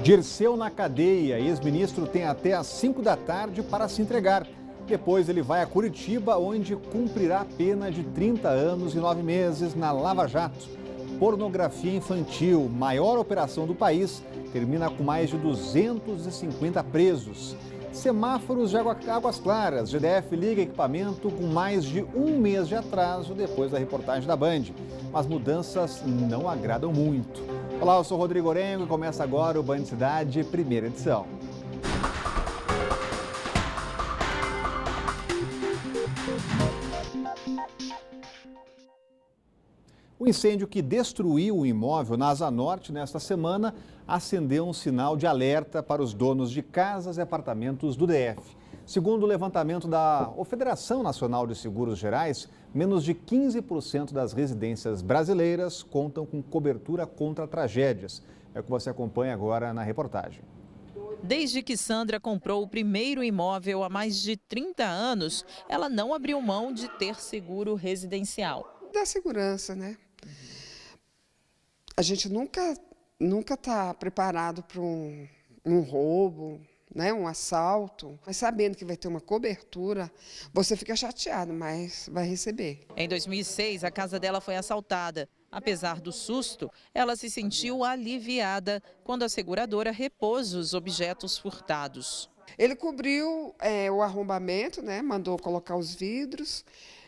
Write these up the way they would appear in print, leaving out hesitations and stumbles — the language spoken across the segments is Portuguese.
Dirceu na cadeia. Ex-ministro tem até às 5 da tarde para se entregar. Depois ele vai a Curitiba, onde cumprirá a pena de 30 anos e 9 meses na Lava Jato. Pornografia infantil, maior operação do país, termina com mais de 250 presos. Semáforos de Águas Claras. GDF liga equipamento com mais de um mês de atraso depois da reportagem da Band. Mas mudanças não agradam muito. Olá, eu sou Rodrigo Orengo e começa agora o Band Cidade, primeira edição. O incêndio que destruiu o imóvel na Asa Norte nesta semana acendeu um sinal de alerta para os donos de casas e apartamentos do DF. Segundo o levantamento da Federação Nacional de Seguros Gerais, menos de 15% das residências brasileiras contam com cobertura contra tragédias. É o que você acompanha agora na reportagem. Desde que Sandra comprou o primeiro imóvel há mais de 30 anos, ela não abriu mão de ter seguro residencial. Dá segurança, né? A gente nunca está preparado para um roubo, né? Um assalto. Mas sabendo que vai ter uma cobertura, você fica chateado, mas vai receber. Em 2006, a casa dela foi assaltada. Apesar do susto, ela se sentiu aliviada quando a seguradora repôs os objetos furtados. Ele cobriu o arrombamento, né? Mandou colocar os vidros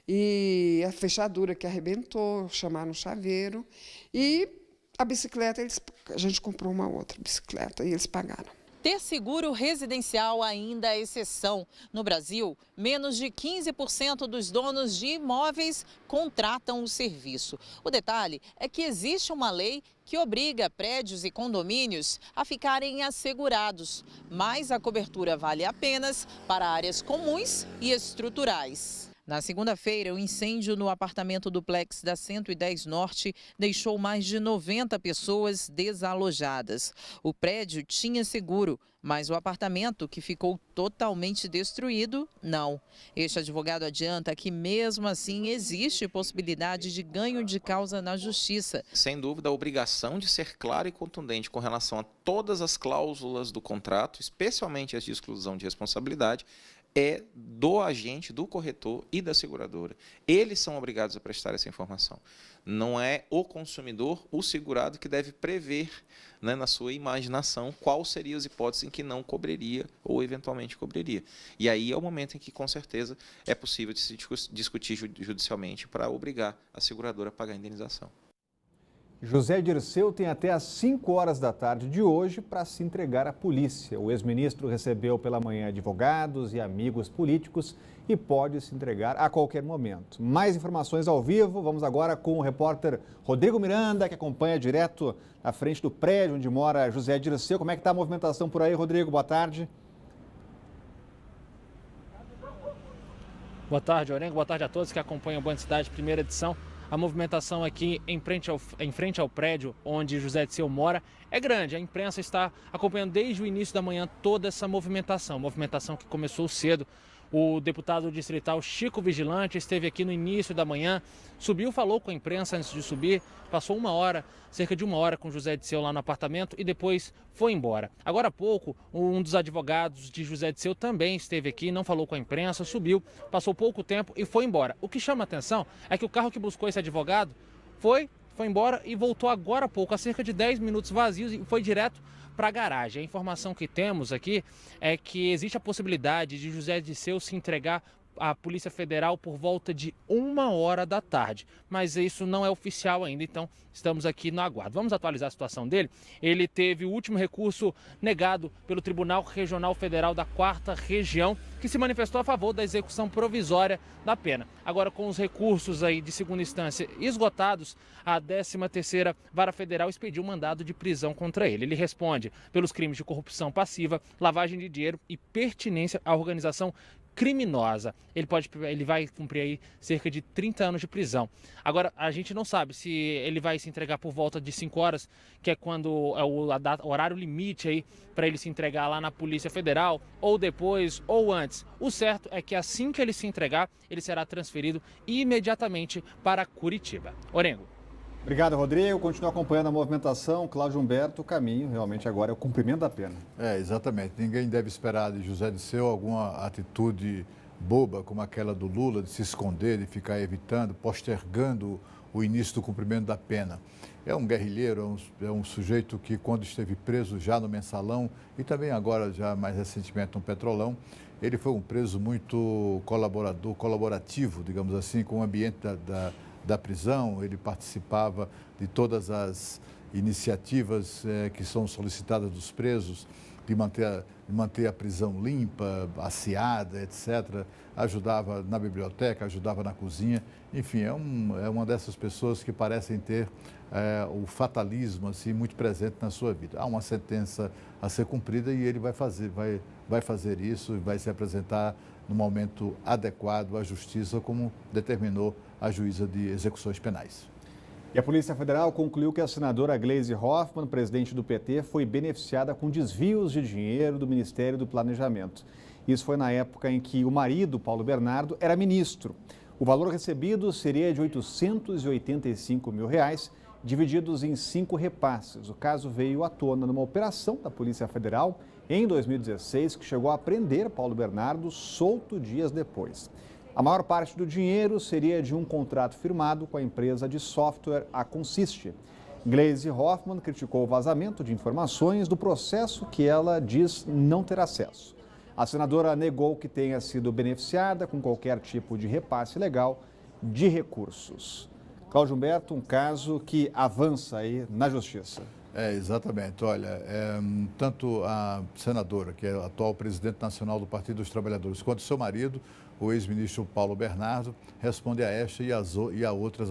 e a fechadura que arrebentou, chamaram um chaveiro. E a bicicleta, a gente comprou uma outra bicicleta e eles pagaram. Ter seguro residencial ainda é exceção. No Brasil, menos de 15% dos donos de imóveis contratam o serviço. O detalhe é que existe uma lei que obriga prédios e condomínios a ficarem assegurados, mas a cobertura vale apenas para áreas comuns e estruturais. Na segunda-feira, o incêndio no apartamento duplex da 110 Norte deixou mais de 90 pessoas desalojadas. O prédio tinha seguro, mas o apartamento, que ficou totalmente destruído, não. Este advogado adianta que, mesmo assim, existe possibilidade de ganho de causa na justiça. Sem dúvida, a obrigação de ser claro e contundente com relação a todas as cláusulas do contrato, especialmente as de exclusão de responsabilidade, é do agente, do corretor e da seguradora. Eles são obrigados a prestar essa informação. Não é o consumidor, o segurado, que deve prever, né, na sua imaginação quais seriam as hipóteses em que não cobriria ou eventualmente cobriria. E aí é o momento em que, com certeza, é possível de se discutir judicialmente para obrigar a seguradora a pagar a indenização. José Dirceu tem até às 5 horas da tarde de hoje para se entregar à polícia. O ex-ministro recebeu pela manhã advogados e amigos políticos e pode se entregar a qualquer momento. Mais informações ao vivo, vamos agora com o repórter Rodrigo Miranda, que acompanha direto na frente do prédio onde mora José Dirceu. Como é que está a movimentação por aí, Rodrigo? Boa tarde. Boa tarde, Orengo. Boa tarde a todos que acompanham o Band Cidade, primeira edição. A movimentação aqui em frente ao prédio onde José Dirceu mora é grande. A imprensa está acompanhando desde o início da manhã toda essa movimentação que começou cedo. O deputado distrital Chico Vigilante esteve aqui no início da manhã, subiu, falou com a imprensa antes de subir, passou cerca de uma hora com José Dirceu lá no apartamento e depois foi embora. Agora há pouco, um dos advogados de José Dirceu também esteve aqui, não falou com a imprensa, subiu, passou pouco tempo e foi embora. O que chama a atenção é que o carro que buscou esse advogado foi embora e voltou agora há pouco, há cerca de 10 minutos vazios, e foi direto para a garagem. A informação que temos aqui é que existe a possibilidade de José Dirceu se entregar à Polícia Federal por volta de 1h da tarde, mas isso não é oficial ainda, então estamos aqui no aguardo. Vamos atualizar a situação dele. Ele teve o último recurso negado pelo Tribunal Regional Federal da 4ª Região, que se manifestou a favor da execução provisória da pena. Agora, com os recursos aí de segunda instância esgotados, a 13ª Vara Federal expediu um mandado de prisão contra ele. Ele responde pelos crimes de corrupção passiva, lavagem de dinheiro e pertinência à organização criminosa. Ele vai cumprir aí cerca de 30 anos de prisão. Agora, a gente não sabe se ele vai se entregar por volta de 5 horas, que é quando é o horário limite aí para ele se entregar lá na Polícia Federal, ou depois, ou antes. O certo é que assim que ele se entregar, ele será transferido imediatamente para Curitiba. Orengo. Obrigado, Rodrigo. Continua acompanhando a movimentação. Cláudio Humberto, o caminho realmente agora é o cumprimento da pena. Exatamente. Ninguém deve esperar de José Dirceu alguma atitude boba como aquela do Lula, de se esconder, de ficar evitando, postergando o início do cumprimento da pena. É um guerrilheiro, é um sujeito que, quando esteve preso já no Mensalão e também agora, já mais recentemente, no Petrolão, ele foi um preso muito colaborativo, digamos assim, com o ambiente da prisão. Ele participava de todas as iniciativas que são solicitadas dos presos, de manter a prisão limpa, asseada, etc. Ajudava na biblioteca, ajudava na cozinha. Enfim, é uma dessas pessoas que parecem ter o fatalismo assim, muito presente na sua vida. Há uma sentença a ser cumprida e ele vai fazer isso e vai se apresentar no momento adequado à justiça, como determinou a juíza de execuções penais. E a Polícia Federal concluiu que a senadora Gleisi Hoffmann, presidente do PT, foi beneficiada com desvios de dinheiro do Ministério do Planejamento. Isso foi na época em que o marido, Paulo Bernardo, era ministro. O valor recebido seria de R$ 885 mil, divididos em 5 repasses. O caso veio à tona numa operação da Polícia Federal em 2016, que chegou a prender Paulo Bernardo solto dias depois. A maior parte do dinheiro seria de um contrato firmado com a empresa de software A Consiste. Gleisi Hoffmann criticou o vazamento de informações do processo que ela diz não ter acesso. A senadora negou que tenha sido beneficiada com qualquer tipo de repasse legal de recursos. Cláudio Humberto, um caso que avança aí na justiça. Exatamente. Olha, tanto a senadora, que é a atual presidente nacional do Partido dos Trabalhadores, quanto seu marido, o ex-ministro Paulo Bernardo, responde a esta e a outras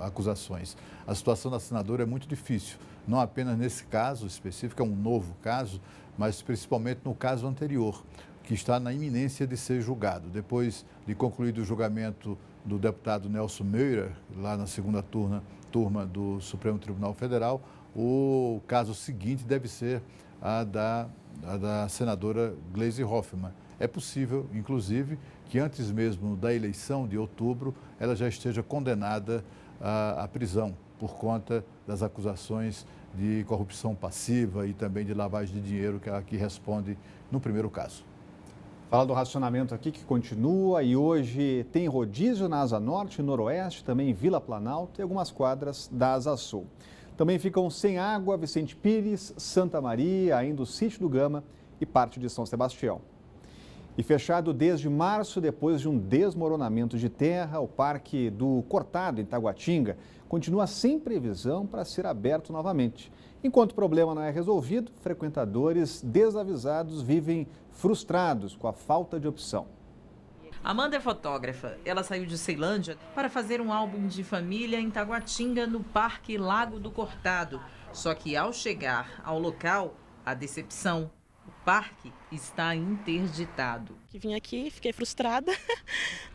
acusações. A situação da senadora é muito difícil, não apenas nesse caso específico, é um novo caso, mas principalmente no caso anterior, que está na iminência de ser julgado. Depois de concluído o julgamento do deputado Nelson Meurer, lá na segunda turma do Supremo Tribunal Federal, o caso seguinte deve ser a da senadora Gleisi Hoffmann. É possível, inclusive, que antes mesmo da eleição de outubro, ela já esteja condenada à prisão por conta das acusações de corrupção passiva e também de lavagem de dinheiro, que ela aqui responde no primeiro caso. Fala do racionamento aqui que continua e hoje tem rodízio na Asa Norte e Noroeste, também em Vila Planalto e algumas quadras da Asa Sul. Também ficam sem água Vicente Pires, Santa Maria, ainda o Sítio do Gama e parte de São Sebastião. E fechado desde março, depois de um desmoronamento de terra, o Parque do Cortado, em Taguatinga, continua sem previsão para ser aberto novamente. Enquanto o problema não é resolvido, frequentadores desavisados vivem frustrados com a falta de opção. Amanda é fotógrafa. Ela saiu de Ceilândia para fazer um álbum de família em Taguatinga, no Parque Lago do Cortado. Só que ao chegar ao local, a decepção. O parque está interditado. Vim aqui, fiquei frustrada,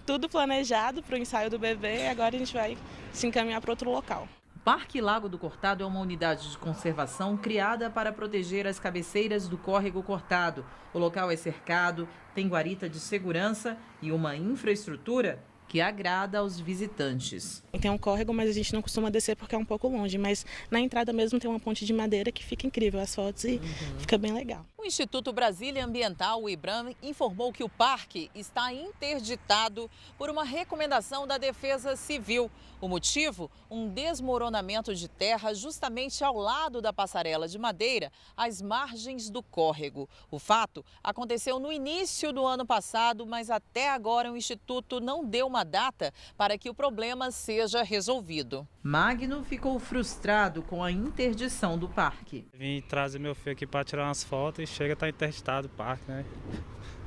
tudo planejado para o ensaio do bebê e agora a gente vai se encaminhar para outro local. O Parque Lago do Cortado é uma unidade de conservação criada para proteger as cabeceiras do córrego cortado. O local é cercado, tem guarita de segurança e uma infraestrutura que agrada aos visitantes. Tem um córrego, mas a gente não costuma descer porque é um pouco longe, mas na entrada mesmo tem uma ponte de madeira que fica incrível as fotos e fica bem legal. O Instituto Brasília Ambiental, o IBRAM, informou que o parque está interditado por uma recomendação da Defesa Civil. O motivo? Um desmoronamento de terra justamente ao lado da passarela de madeira, às margens do córrego. O fato aconteceu no início do ano passado, mas até agora o Instituto não deu uma data para que o problema seja resolvido. Magno ficou frustrado com a interdição do parque. Vim trazer meu filho aqui para tirar umas fotos e chega a estar interditado o parque, né?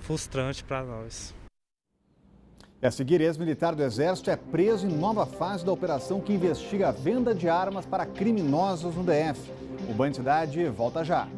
Frustrante para nós. E a seguir, ex-militar do Exército é preso em nova fase da operação que investiga a venda de armas para criminosos no DF. O Band Cidade volta já.